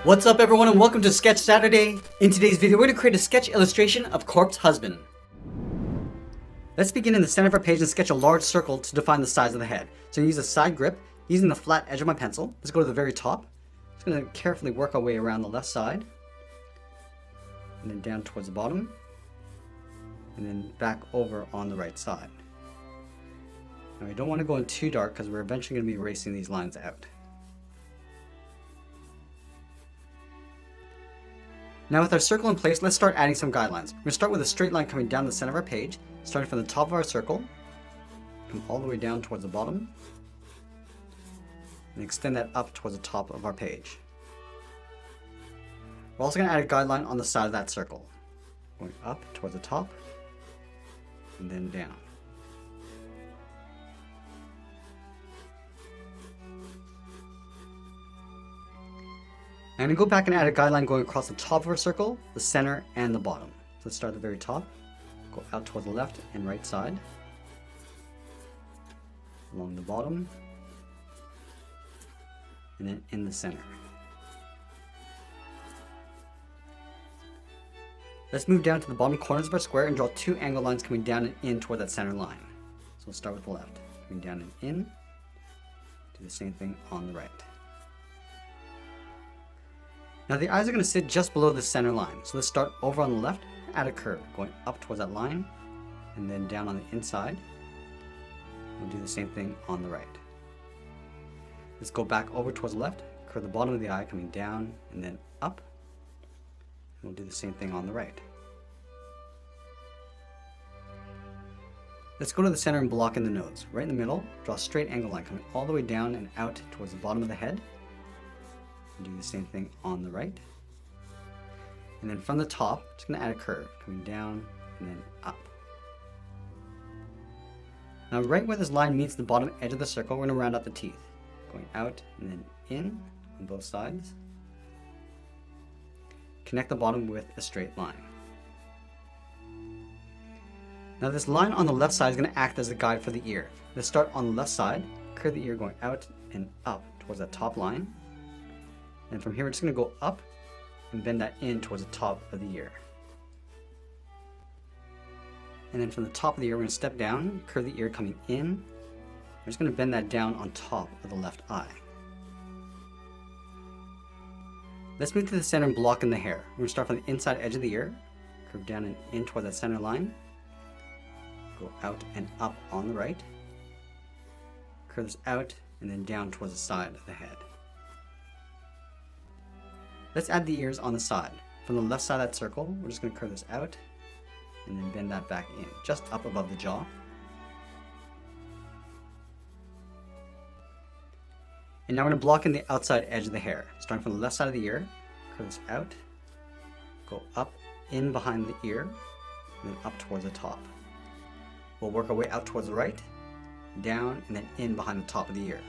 What's up everyone and welcome to Sketch Saturday. In today's video we're going to create a sketch illustration of Corpse Husband. Let's begin in the center of our page and sketch a large circle to define the size of the head. So I'm going to use a side grip using the flat edge of my pencil. Let's go to the very top. Just going to carefully work our way around the left side. And then down towards the bottom. And then back over on the right side. Now we don't want to go in too dark because we're eventually going to be erasing these lines out. Now with our circle in place, let's start adding some guidelines. We're going to start with a straight line coming down the center of our page, starting from the top of our circle, come all the way down towards the bottom, and extend that up towards the top of our page. We're also going to add a guideline on the side of that circle, going up towards the top, and then down. I'm going to go back and add a guideline going across the top of our circle, the center, and the bottom. So let's start at the very top, go out toward the left and right side, along the bottom, and then in the center. Let's move down to the bottom corners of our square and draw two angle lines coming down and in toward that center line. So we'll start with the left, coming down and in, do the same thing on the right. Now the eyes are going to sit just below the center line. So let's start over on the left, add a curve, going up towards that line, and then down on the inside. We'll do the same thing on the right. Let's go back over towards the left, curve the bottom of the eye coming down and then up. And we'll do the same thing on the right. Let's go to the center and block in the nose. Right in the middle, draw a straight angle line coming all the way down and out towards the bottom of the head. Do the same thing on the right. And then from the top, just going to add a curve coming down and then up. Now right where this line meets the bottom edge of the circle, we're going to round out the teeth, going out and then in on both sides. Connect the bottom with a straight line. Now this line on the left side is going to act as a guide for the ear. Let's start on the left side, curve the ear going out and up towards that top line. And from here, we're just going to go up and bend that in towards the top of the ear. And then from the top of the ear, we're going to step down, curve the ear coming in. We're just going to bend that down on top of the left eye. Let's move to the center and block in the hair. We're going to start from the inside edge of the ear, curve down and in toward that center line. Go out and up on the right. Curve this out and then down towards the side of the head. Let's add the ears on the side. From the left side of that circle, we're just going to curve this out and then bend that back in, just up above the jaw. And now we're going to block in the outside edge of the hair. Starting from the left side of the ear, curve this out, go up in behind the ear, and then up towards the top. We'll work our way out towards the right, down, and then in behind the top of the ear.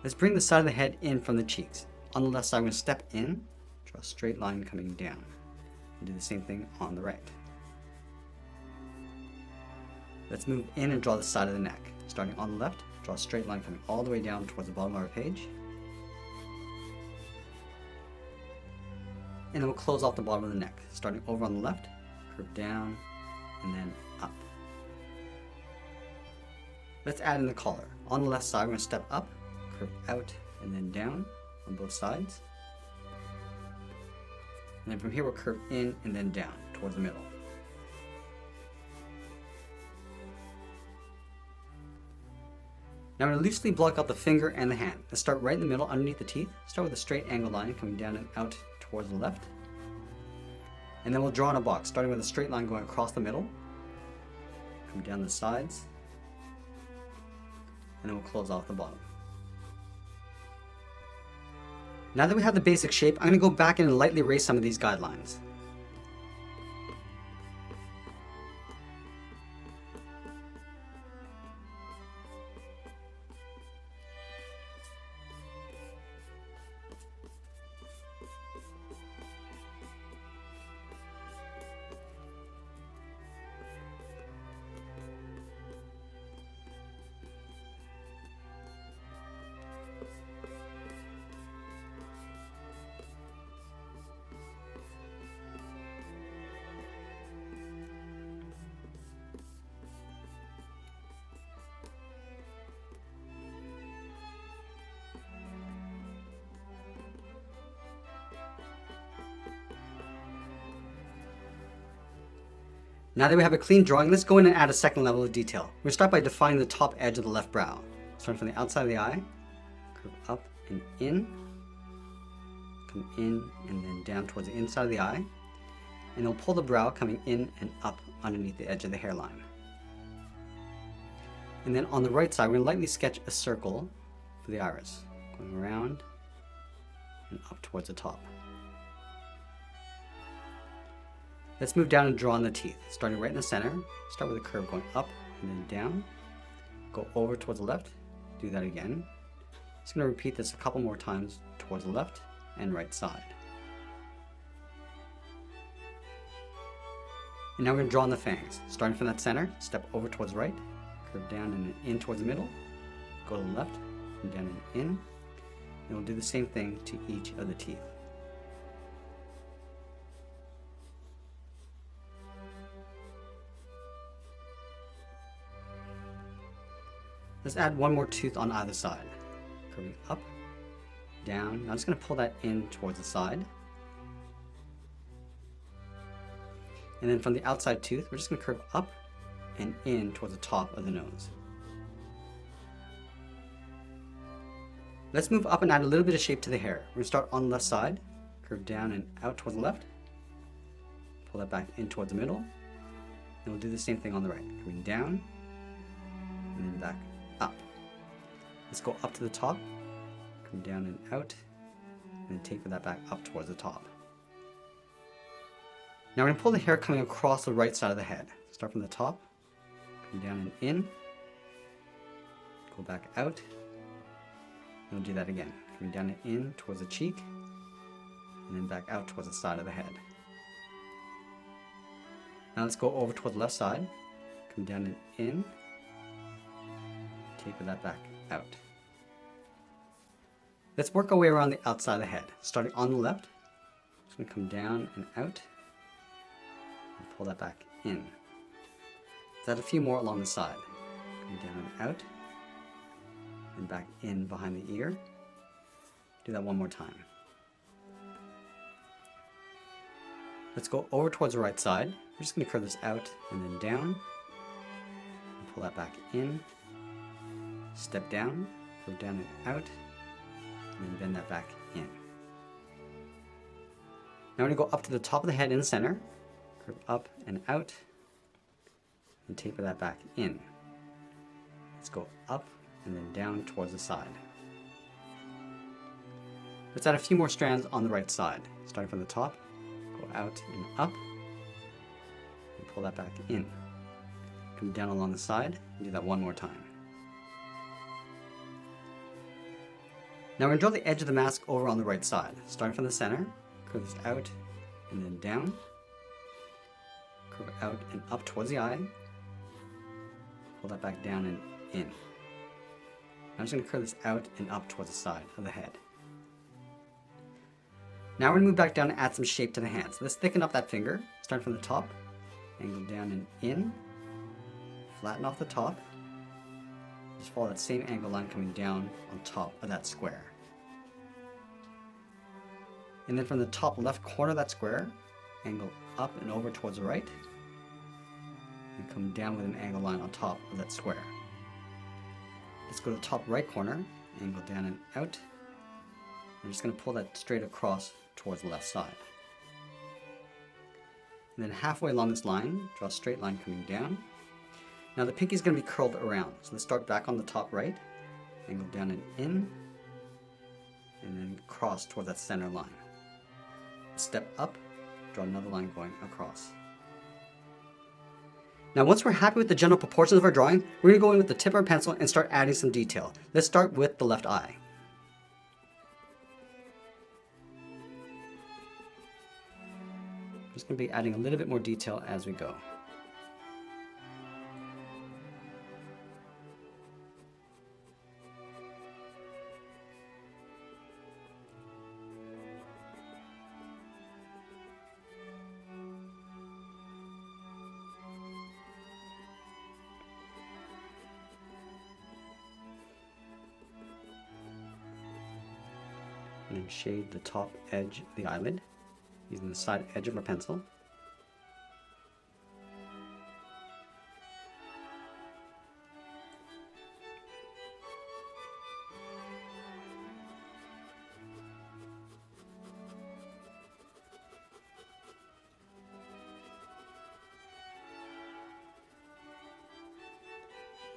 Let's bring the side of the head in from the cheeks. On the left side, I'm going to step in, draw a straight line coming down, and do the same thing on the right. Let's move in and draw the side of the neck. Starting on the left, draw a straight line coming all the way down towards the bottom of our page. And then we'll close off the bottom of the neck. Starting over on the left, curve down, and then up. Let's add in the collar. On the left side, we're going to step up, curve out and then down on both sides. And then from here we'll curve in and then down towards the middle. Now I'm going to loosely block out the finger and the hand. Let's start right in the middle underneath the teeth. Start with a straight angle line coming down and out towards the left. And then we'll draw in a box, starting with a straight line going across the middle. Come down the sides. And then we'll close off the bottom. Now that we have the basic shape, I'm going to go back in and lightly erase some of these guidelines. Now that we have a clean drawing, let's go in and add a second level of detail. We're going to start by defining the top edge of the left brow. Starting from the outside of the eye, curve up and in, come in and then down towards the inside of the eye, and it'll pull the brow coming in and up underneath the edge of the hairline. And then on the right side, we're going to lightly sketch a circle for the iris, going around and up towards the top. Let's move down and draw on the teeth, starting right in the center. Start with a curve going up and then down, go over towards the left, do that again. Just going to repeat this a couple more times towards the left and right side. And now we're going to draw on the fangs. Starting from that center, step over towards the right, curve down and in towards the middle, go to the left, and down and in. And we'll do the same thing to each of the teeth. Let's add one more tooth on either side. Curving up, down. Now I'm just going to pull that in towards the side. And then from the outside tooth, we're just going to curve up and in towards the top of the nose. Let's move up and add a little bit of shape to the hair. We're going to start on the left side, curve down and out towards the left, pull that back in towards the middle, and we'll do the same thing on the right, curving down and then back up. Let's go up to the top, come down and out, and then taper that back up towards the top. Now we're going to pull the hair coming across the right side of the head. Start from the top, come down and in, go back out, and we'll do that again. Coming down and in towards the cheek, and then back out towards the side of the head. Now let's go over towards the left side, come down and in, taper that back out. Let's work our way around the outside of the head. Starting on the left, just going to come down and out, and pull that back in. Let's add a few more along the side. Come down and out, and back in behind the ear. Do that one more time. Let's go over towards the right side. We're just going to curve this out and then down, and pull that back in. Step down, go down and out, and then bend that back in. Now we're going to go up to the top of the head in the center, curve up and out, and taper that back in. Let's go up and then down towards the side. Let's add a few more strands on the right side. Starting from the top, go out and up, and pull that back in. Come down along the side, and do that one more time. Now we're going to draw the edge of the mask over on the right side. Starting from the center, curve this out and then down, curve it out and up towards the eye, pull that back down and in. I'm just going to curve this out and up towards the side of the head. Now we're going to move back down and add some shape to the hands. Let's thicken up that finger, starting from the top, angle down and in, flatten off the top, just follow that same angle line coming down on top of that square. And then from the top left corner of that square, angle up and over towards the right, and come down with an angle line on top of that square. Let's go to the top right corner, angle down and out. I'm just going to pull that straight across towards the left side. And then halfway along this line, draw a straight line coming down. Now the pinky is going to be curled around, so let's start back on the top right, angle down and in, and then cross toward that center line. Step up, draw another line going across. Now once we're happy with the general proportions of our drawing, we're going to go in with the tip of our pencil and start adding some detail. Let's start with the left eye. I'm just going to be adding a little bit more detail as we go. And then shade the top edge of the eyelid using the side edge of our pencil.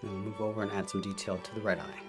And we'll move over and add some detail to the right eye.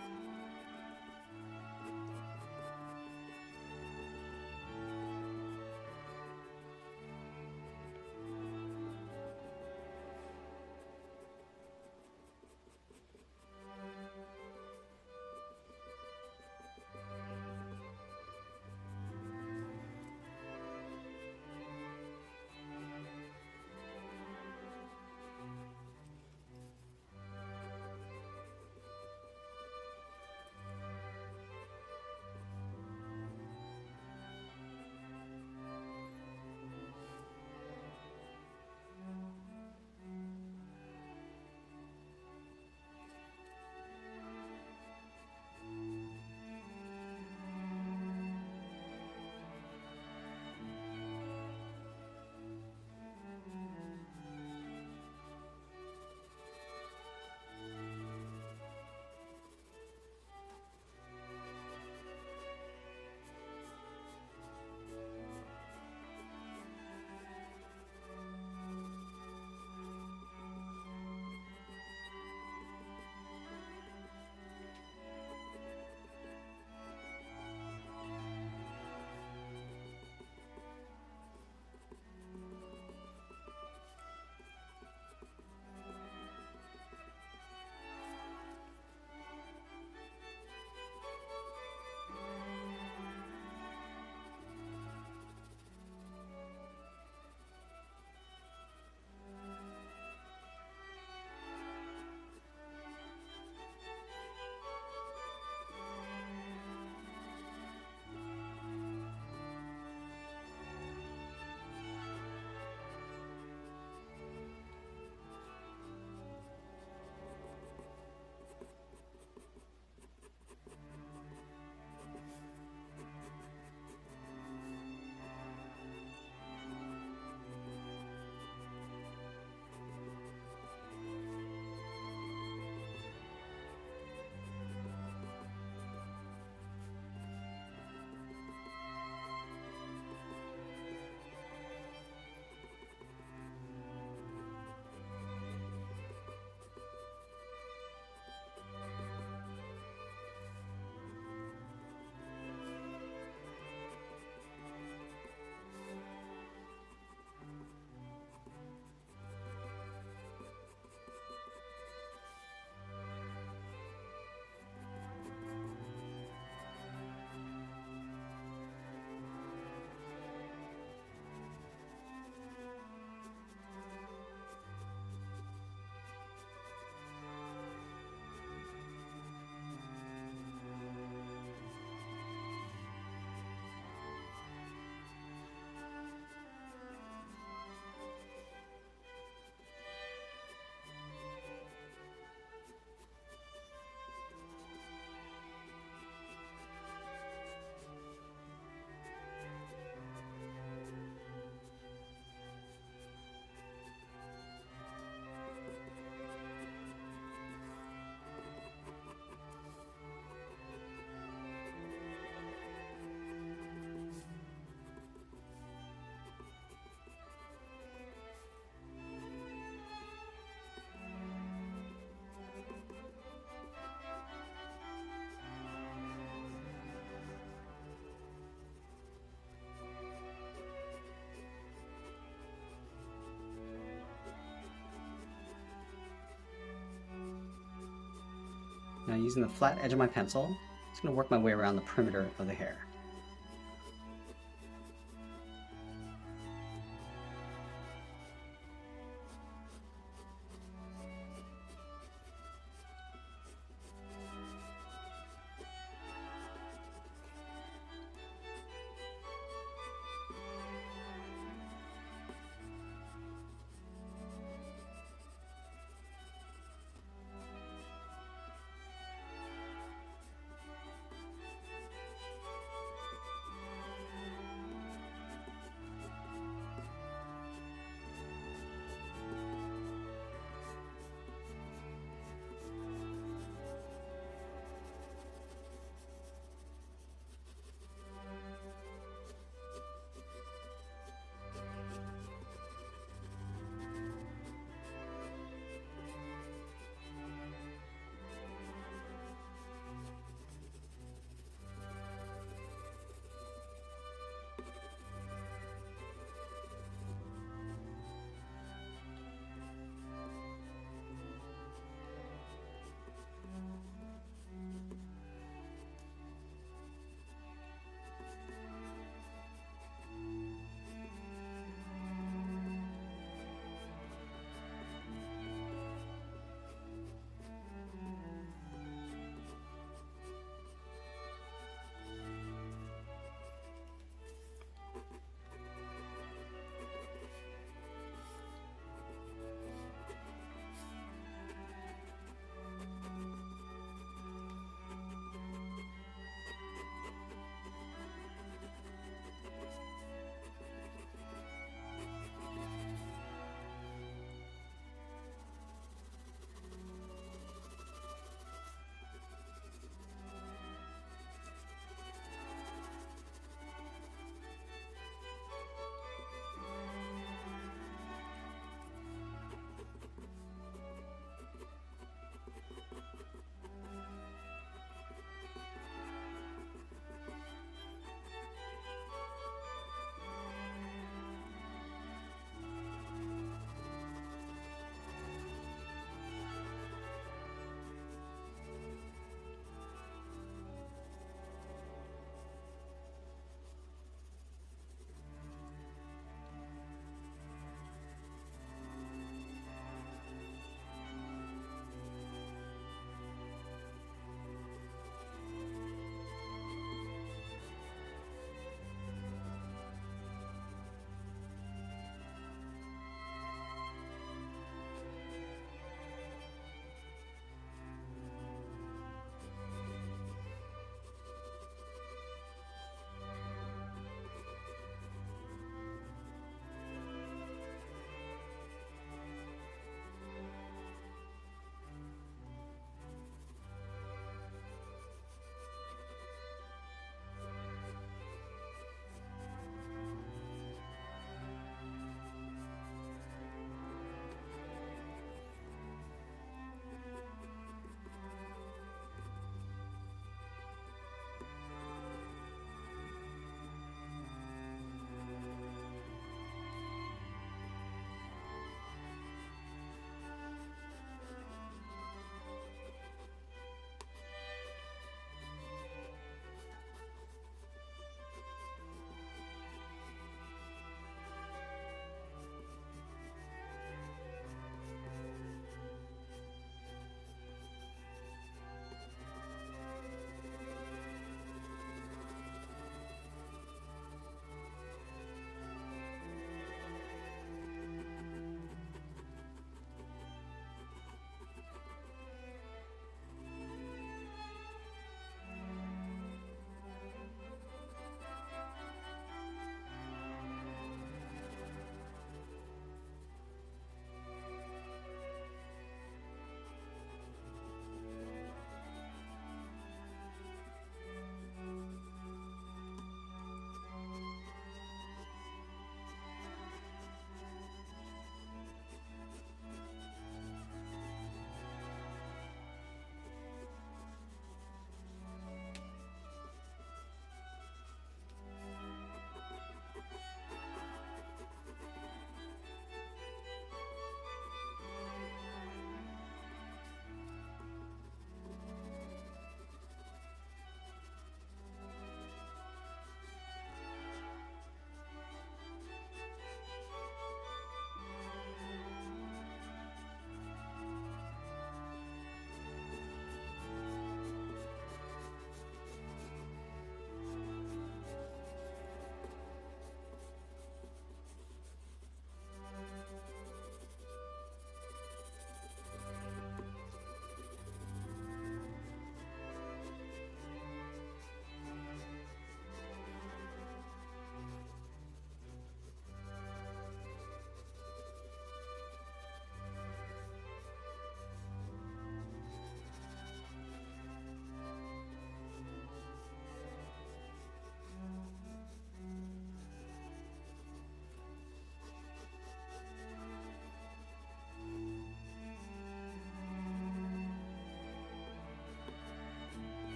Now using the flat edge of my pencil, I'm just going to work my way around the perimeter of the hair.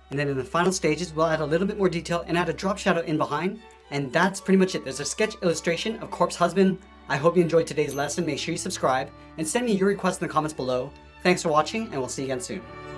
And then in the final stages, we'll add a little bit more detail and add a drop shadow in behind. And that's pretty much it. There's a sketch illustration of Corpse Husband. I hope you enjoyed today's lesson. Make sure you subscribe and send me your requests in the comments below. Thanks for watching, and we'll see you again soon.